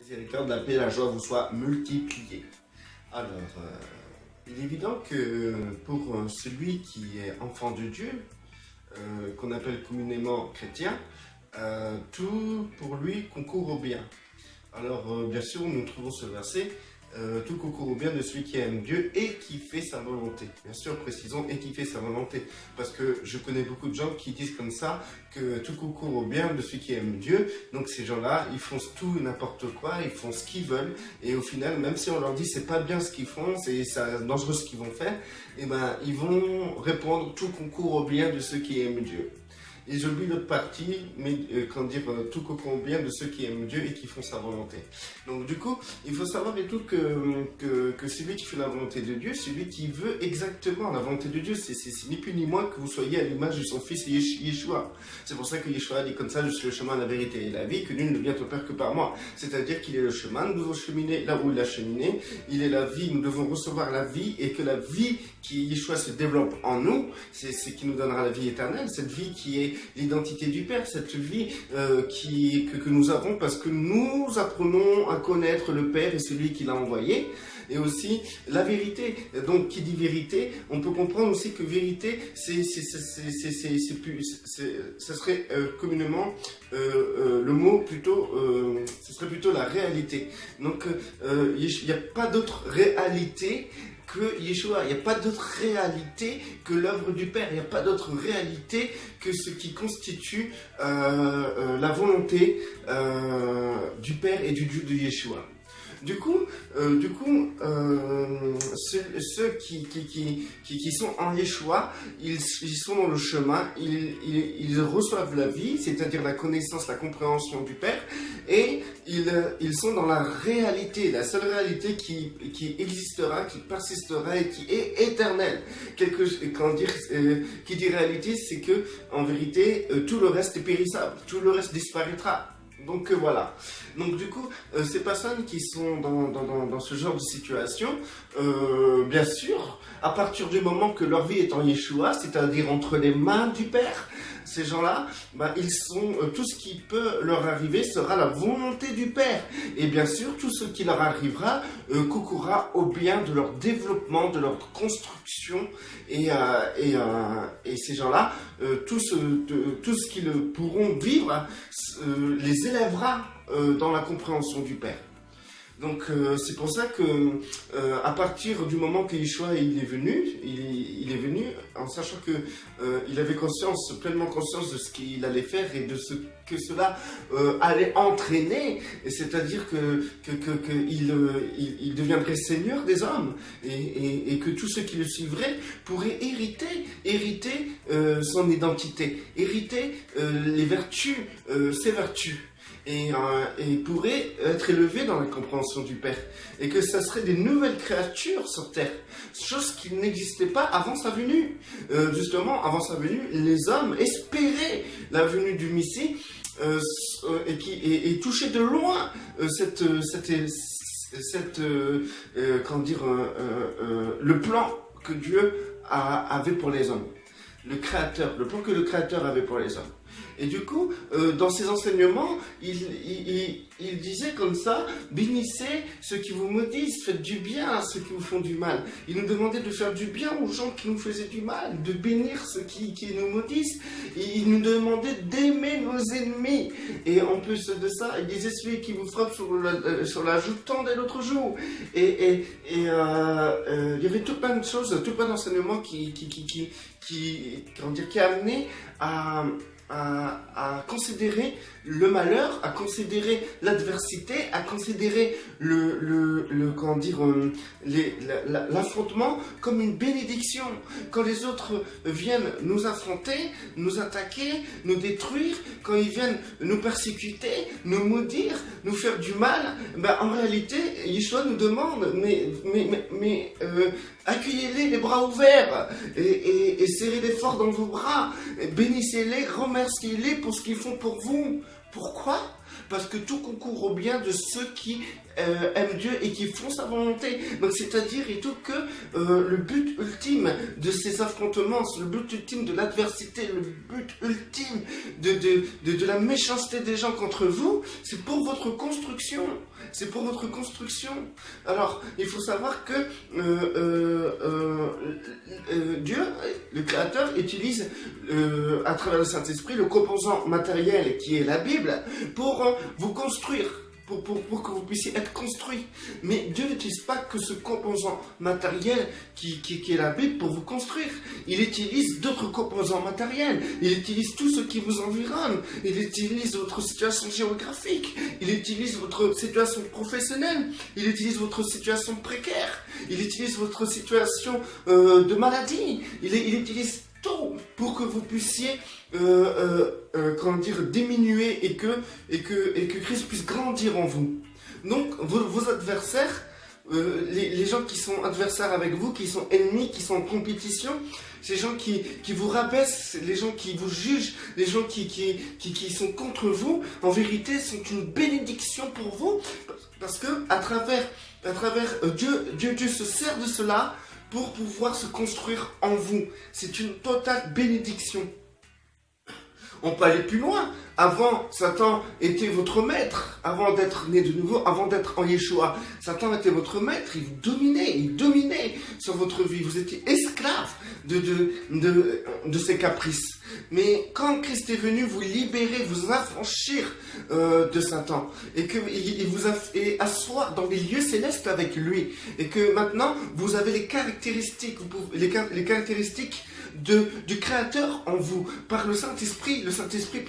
Miséricorde de la paix et la joie vous soient multipliées. Alors, il est évident que pour celui qui est enfant de Dieu, qu'on appelle communément chrétien, tout pour lui concourt au bien. Alors, bien sûr, nous trouvons ce verset, tout concourt au bien de celui qui aime Dieu et qui fait sa volonté. Bien sûr, précisons, et qui fait sa volonté. Parce que je connais beaucoup de gens qui disent comme ça, que tout concourt au bien de celui qui aime Dieu. Donc ces gens-là, ils font tout et n'importe quoi, ils font ce qu'ils veulent. Et au final, même si on leur dit c'est pas bien ce qu'ils font, c'est dangereux ce qu'ils vont faire, et ben ils vont répondre tout concourt au bien de ceux qui aiment Dieu. Et j'oublie l'autre partie, mais tout concourt au bien de ceux qui aiment Dieu et qui font sa volonté. Donc du coup, il faut savoir et tout que celui qui fait la volonté de Dieu, celui qui veut exactement la volonté de Dieu, c'est ni plus ni moins que vous soyez à l'image de son fils Yeshua. C'est pour ça que Yeshua dit comme ça, je suis le chemin, la vérité et la vie, que nul ne vient au Père que par moi. C'est-à-dire qu'il est le chemin, nous devons cheminer là où il a cheminé, il est la vie, nous devons recevoir la vie, et que la vie qui Yeshua se développe en nous, c'est ce qui nous donnera la vie éternelle, cette vie qui est l'identité du Père, cette vie que nous avons parce que nous apprenons à connaître le Père et celui qui l'a envoyé, et aussi la vérité. Donc qui dit vérité, on peut comprendre aussi que vérité, ça serait communément le mot plutôt, ce serait plutôt la réalité. Donc il n'y a pas d'autre réalité que Yeshua, il n'y a pas d'autre réalité que l'œuvre du Père, il n'y a pas d'autre réalité que ce qui constitue la volonté du Père et du Dieu de Yeshua. Du coup, ceux qui sont en Yeshua, ils sont dans le chemin, ils reçoivent la vie, c'est-à-dire la connaissance, la compréhension du Père, et ils sont dans la réalité, la seule réalité qui existera, qui persistera et qui est éternelle. Qui dit réalité, c'est que en vérité, tout le reste est périssable, tout le reste disparaîtra. Donc voilà. Donc du coup, ces personnes qui sont dans ce genre de situation, bien sûr, à partir du moment que leur vie est en Yeshua, c'est-à-dire entre les mains du Père, ces gens-là, ils sont tout ce qui peut leur arriver sera la volonté du Père. Et bien sûr, tout ce qui leur arrivera concourra au bien de leur développement, de leur construction. Et ces gens-là, tout ce qu'ils pourront vivre les élèvera dans la compréhension du Père. Donc c'est pour ça que à partir du moment que Yeshua il est venu en sachant que il avait pleinement conscience de ce qu'il allait faire et de ce que cela allait entraîner, c'est-à-dire qu'il deviendrait Seigneur des hommes et que tous ceux qui le suivraient pourraient hériter son identité, hériter les vertus, ses vertus. Et pourrait être élevé dans la compréhension du Père. Et que ça serait des nouvelles créatures sur terre. Chose qui n'existait pas avant sa venue. Justement, avant sa venue, les hommes espéraient la venue du Messie et touchaient de loin le plan que Dieu avait pour les hommes. Le plan que le Créateur avait pour les hommes. Et du coup, dans ses enseignements, il disait comme ça, bénissez ceux qui vous maudissent, faites du bien à ceux qui vous font du mal. Il nous demandait de faire du bien aux gens qui nous faisaient du mal, de bénir ceux qui nous maudissent. Et il nous demandait d'aimer nos ennemis. Et en plus de ça, il disait celui qui vous frappe sur la joue, tendez l'autre joue. Et il y avait tout plein de choses, tout plein d'enseignements qui a amené à considérer le malheur, à considérer l'adversité, à considérer l'affrontement comme une bénédiction. Quand les autres viennent nous affronter, nous attaquer, nous détruire, quand ils viennent nous persécuter, nous maudire, nous faire du mal, en réalité, Yeshua nous demande, mais accueillez-les les bras ouverts et serrez-les fort dans vos bras, bénissez-les, remerciez-les pour ce qu'ils font pour vous. Pourquoi ? parce que tout concourt au bien de ceux qui aiment Dieu et qui font sa volonté. Donc c'est-à-dire et tout que le but ultime de ces affrontements, le but ultime de l'adversité, le but ultime de la méchanceté des gens contre vous, c'est pour votre construction. C'est pour votre construction. Alors, il faut savoir que Dieu, le Créateur, utilise à travers le Saint-Esprit le composant matériel qui est la Bible pour vous construire. Pour que vous puissiez être construit. Mais Dieu n'utilise pas que ce composant matériel qui est la Bible pour vous construire. Il utilise d'autres composants matériels. Il utilise tout ce qui vous environne. Il utilise votre situation géographique. Il utilise votre situation professionnelle. Il utilise votre situation précaire. Il utilise votre situation de maladie. Il utilise tout pour que vous puissiez diminuer et que Christ puisse grandir en vous. Donc vos adversaires, les gens qui sont adversaires avec vous, qui sont ennemis, qui sont en compétition, ces gens qui vous rabaissent, les gens qui vous jugent, les gens qui sont contre vous, en vérité sont une bénédiction pour vous, parce que à travers Dieu se sert de cela pour pouvoir se construire en vous. C'est une totale bénédiction. On peut aller plus loin. Avant, Satan était votre maître. Avant d'être né de nouveau, avant d'être en Yeshua, Satan était votre maître. Il dominait sur votre vie. Vous étiez esclave de ses caprices. Mais quand Christ est venu vous libérer, vous affranchir de Satan, et qu'il vous a fait asseoir dans les lieux célestes avec lui, et que maintenant vous avez les caractéristiques, caractéristiques du Créateur en vous, par le Saint-Esprit. Le Saint-Esprit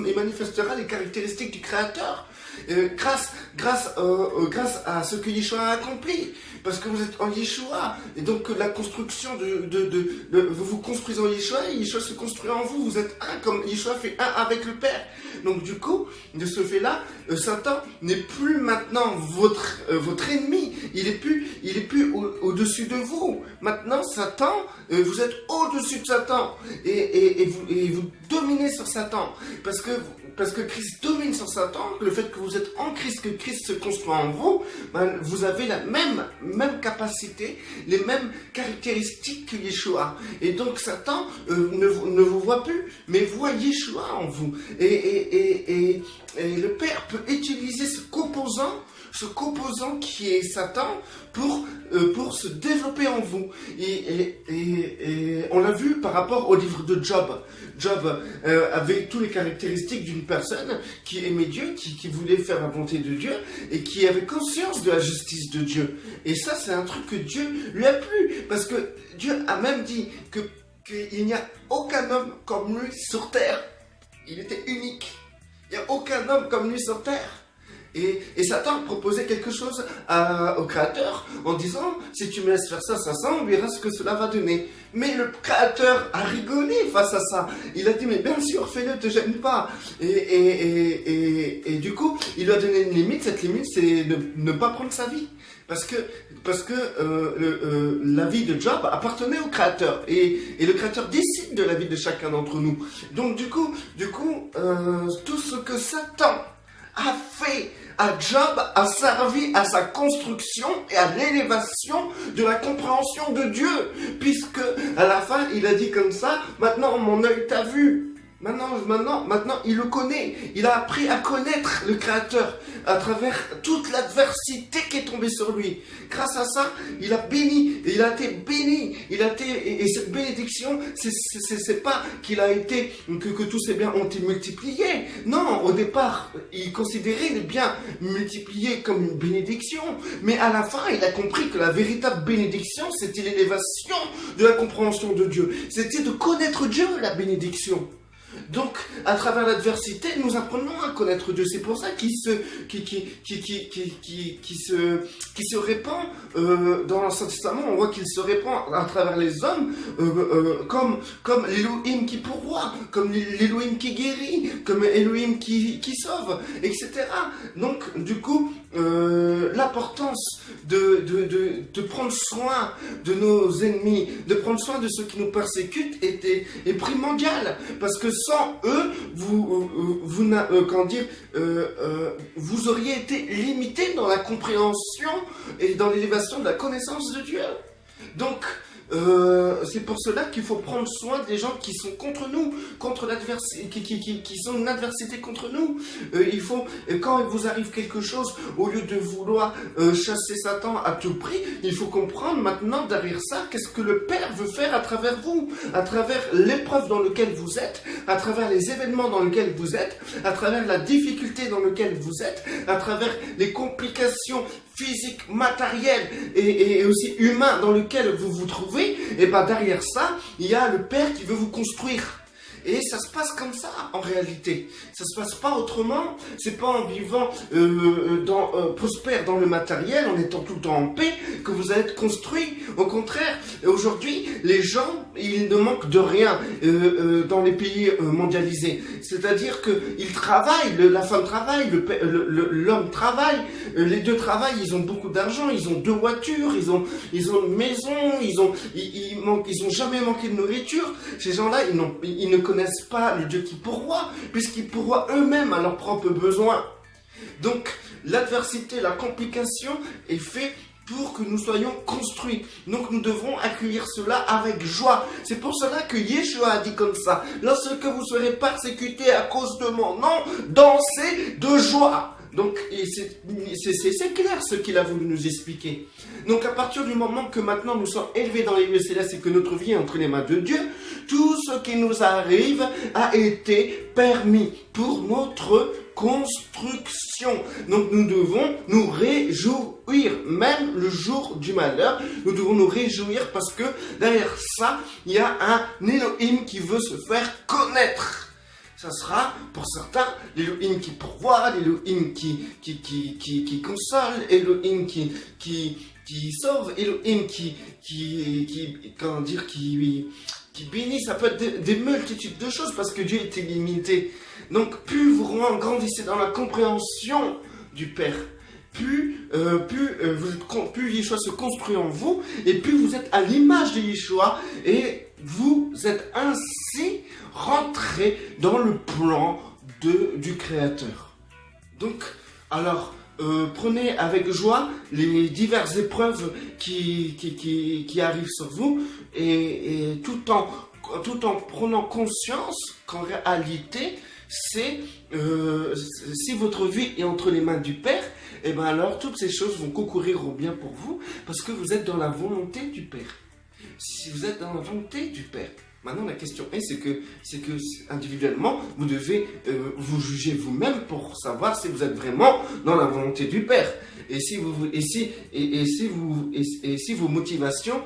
et manifestera les caractéristiques du Créateur grâce à ce que Yeshua a accompli, parce que vous êtes en Yeshua, et donc la construction vous vous construisez en Yeshua, et Yeshua se construit en vous. Vous êtes un, comme Yeshua fait un avec le Père. Donc du coup, de ce fait-là, Satan n'est plus maintenant votre ennemi. Il est plus au-dessus de vous. Maintenant, Satan, vous êtes au-dessus de Satan, et vous dominez sur Satan, parce que Christ domine sur Satan. Le fait que vous êtes en Christ, que Christ se construit en vous, vous avez la même capacité, les mêmes caractéristiques que Yeshua. Et donc Satan ne vous voit plus, mais voit Yeshua en vous. Et le Père peut utiliser ce composant qui est Satan pour se développer en vous. Et on l'a vu par rapport au livre de Job. Job avait toutes les caractéristiques d'une personne qui aimait Dieu, qui voulait faire la volonté de Dieu, et qui avait conscience de la justice de Dieu. Et ça, c'est un truc que Dieu lui a plu, parce que Dieu a même dit qu'il n'y a aucun homme comme lui sur terre. Il était unique. Il n'y a aucun homme comme lui sur terre. Et Satan proposait quelque chose au Créateur en disant: si tu me laisses faire ça, on verra ce que cela va donner. Mais le Créateur a rigolé face à ça. Il a dit: mais bien sûr, fais-le, te gêne pas. Et du coup, il lui a donné une limite. Cette limite, c'est de ne pas prendre sa vie. Parce que la vie de Job appartenait au Créateur. Et le Créateur décide de la vie de chacun d'entre nous. Donc du coup, tout ce que Satan a fait à Job a servi à sa construction et à l'élévation de la compréhension de Dieu, puisque à la fin il a dit comme ça: maintenant mon œil t'a vu. Maintenant, il le connaît. Il a appris à connaître le Créateur à travers toute l'adversité qui est tombée sur lui. Grâce à ça, il a béni, et il a été béni. Et cette bénédiction, c'est pas qu'il a été, que tous ces biens ont été multipliés. Non, au départ, il considérait les biens multipliés comme une bénédiction. Mais à la fin, il a compris que la véritable bénédiction, c'était l'élévation de la compréhension de Dieu. C'était de connaître Dieu, la bénédiction. Donc, à travers l'adversité, nous apprenons à connaître Dieu. C'est pour ça qu'il se répand dans l'Ancien Testament. On voit qu'il se répand à travers les hommes, comme l'Élohim qui pourvoit, comme l'Élohim qui guérit, comme l'Élohim qui sauve, etc. Donc, du coup, l'importance de prendre soin de nos ennemis, de prendre soin de ceux qui nous persécutent est primordiale, parce que sans eux, vous auriez été limité dans la compréhension et dans l'élévation de la connaissance de Dieu. Donc, c'est pour cela qu'il faut prendre soin des gens qui sont contre nous, contre l'adversité, qui sont une adversité contre nous. Il faut, quand il vous arrive quelque chose, au lieu de vouloir chasser Satan à tout prix, il faut comprendre maintenant derrière ça, qu'est-ce que le Père veut faire à travers vous, à travers l'épreuve dans laquelle vous êtes, à travers les événements dans lesquels vous êtes, à travers la difficulté dans laquelle vous êtes, à travers les complications physiques, matérielles et aussi humains dans lesquels vous vous trouvez. Et bien derrière ça, il y a le Père qui veut vous construire. Et ça se passe comme ça, en réalité. Ça se passe pas autrement. C'est pas en vivant prospère dans le matériel, en étant tout le temps en paix, que vous allez être construit. Au contraire, aujourd'hui, les gens, ils ne manquent de rien dans les pays mondialisés. C'est-à-dire qu'ils travaillent, la femme travaille, l'homme travaille, les deux travaillent, ils ont beaucoup d'argent, ils ont 2 voitures, ils ont une maison, ils ont jamais manqué de nourriture. Ces gens-là, ils ne connaissent pas le Dieu qui pourvoit, puisqu'ils pourvoient eux-mêmes à leurs propres besoins. Donc, l'adversité, la complication est faite pour que nous soyons construits. Donc, nous devons accueillir cela avec joie. C'est pour cela que Yeshua a dit comme ça: lorsque vous serez persécutés à cause de mon nom, dansez de joie. Donc, c'est clair ce qu'il a voulu nous expliquer. Donc, à partir du moment que maintenant nous sommes élevés dans les lieux célestes et que notre vie est entre les mains de Dieu, tout ce qui nous arrive a été permis pour notre construction. Donc, nous devons nous réjouir, même le jour du malheur. Nous devons nous réjouir parce que derrière ça, il y a un Elohim qui veut se faire connaître. Ça sera, pour certains, l'Elohim qui pourvoit, l'Elohim qui console, Elohim qui sauve, Elohim qui bénit. Ça peut être des multitudes de choses parce que Dieu est illimité. Donc, plus vous grandissez dans la compréhension du Père, plus Yeshua se construit en vous, et plus vous êtes à l'image de Yeshua, et vous êtes ainsi rentré dans le plan du Créateur. Donc, alors, prenez avec joie les diverses épreuves qui arrivent sur vous, et tout en prenant conscience qu'en réalité, si votre vie est entre les mains du Père, et bien alors toutes ces choses vont concourir au bien pour vous, parce que vous êtes dans la volonté du Père. Si vous êtes dans la volonté du Père. Maintenant, la question est, c'est que individuellement, vous devez vous juger vous-même pour savoir si vous êtes vraiment dans la volonté du Père. Et si vos motivations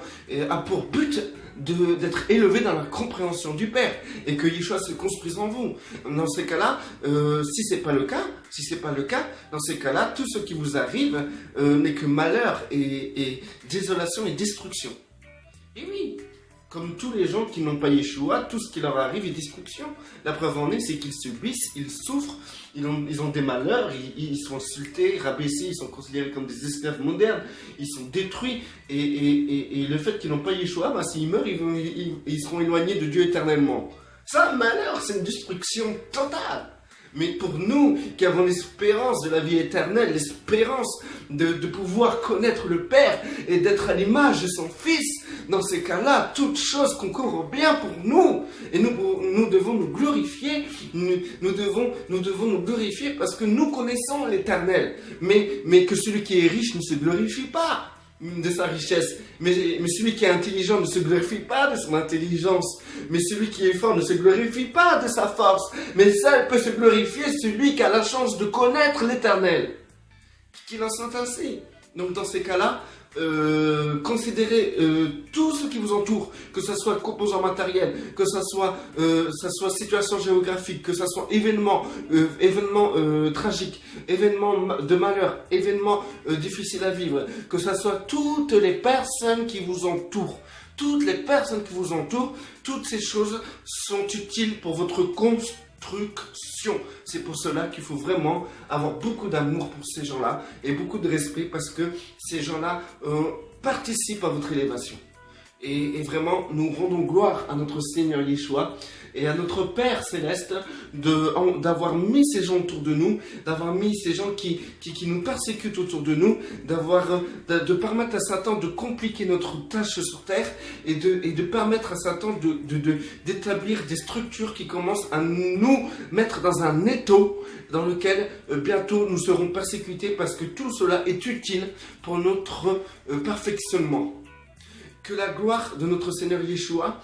a pour but d'être élevé dans la compréhension du Père et que Yeshua se construise en vous. Dans ces cas-là, si c'est pas le cas, dans ces cas-là, tout ce qui vous arrive n'est que malheur et désolation et destruction. Et oui, comme tous les gens qui n'ont pas Yeshua, tout ce qui leur arrive est destruction. La preuve en est, c'est qu'ils subissent, ils souffrent, ils ont des malheurs, ils sont insultés, rabaissés, ils sont considérés comme des esclaves modernes, ils sont détruits. Et le fait qu'ils n'ont pas Yeshua, s'ils meurent, ils seront éloignés de Dieu éternellement. Ça, malheur, c'est une destruction totale. Mais pour nous qui avons l'espérance de la vie éternelle, l'espérance de pouvoir connaître le Père et d'être à l'image de son Fils, dans ces cas-là, toute chose concourt au bien pour nous. Et nous devons nous glorifier, nous devons nous glorifier parce que nous connaissons l'Éternel. Mais que celui qui est riche ne se glorifie pas de sa richesse. Mais celui qui est intelligent ne se glorifie pas de son intelligence. Mais celui qui est fort ne se glorifie pas de sa force. Mais seul peut se glorifier celui qui a la chance de connaître l'Éternel. Qu'il en soit ainsi. Donc dans ces cas-là, considérez tout ce qui vous entoure, que ce soit composants matériels, que ce soit situation géographique, que ce soit événements tragiques, événements de malheur, événements difficiles à vivre, que ce soit toutes les personnes qui vous entourent. Toutes les personnes qui vous entourent, toutes ces choses sont utiles pour votre construction. C'est pour cela qu'il faut vraiment avoir beaucoup d'amour pour ces gens-là et beaucoup de respect parce que ces gens-là participent à votre élévation. Et vraiment, nous rendons gloire à notre Seigneur Yeshua et à notre Père Céleste d'avoir mis ces gens autour de nous, d'avoir mis ces gens qui nous persécutent autour de nous, de permettre à Satan de compliquer notre tâche sur terre et de permettre à Satan d'établir des structures qui commencent à nous mettre dans un étau dans lequel bientôt nous serons persécutés parce que tout cela est utile pour notre perfectionnement. Que la gloire de notre Seigneur Yeshua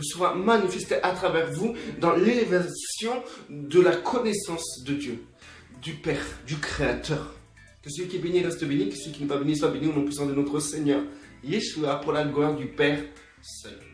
soit manifestée à travers vous dans l'élévation de la connaissance de Dieu, du Père, du Créateur. Que celui qui est béni reste béni, que celui qui n'est pas béni soit béni au nom puissant de notre Seigneur Yeshua pour la gloire du Père seul.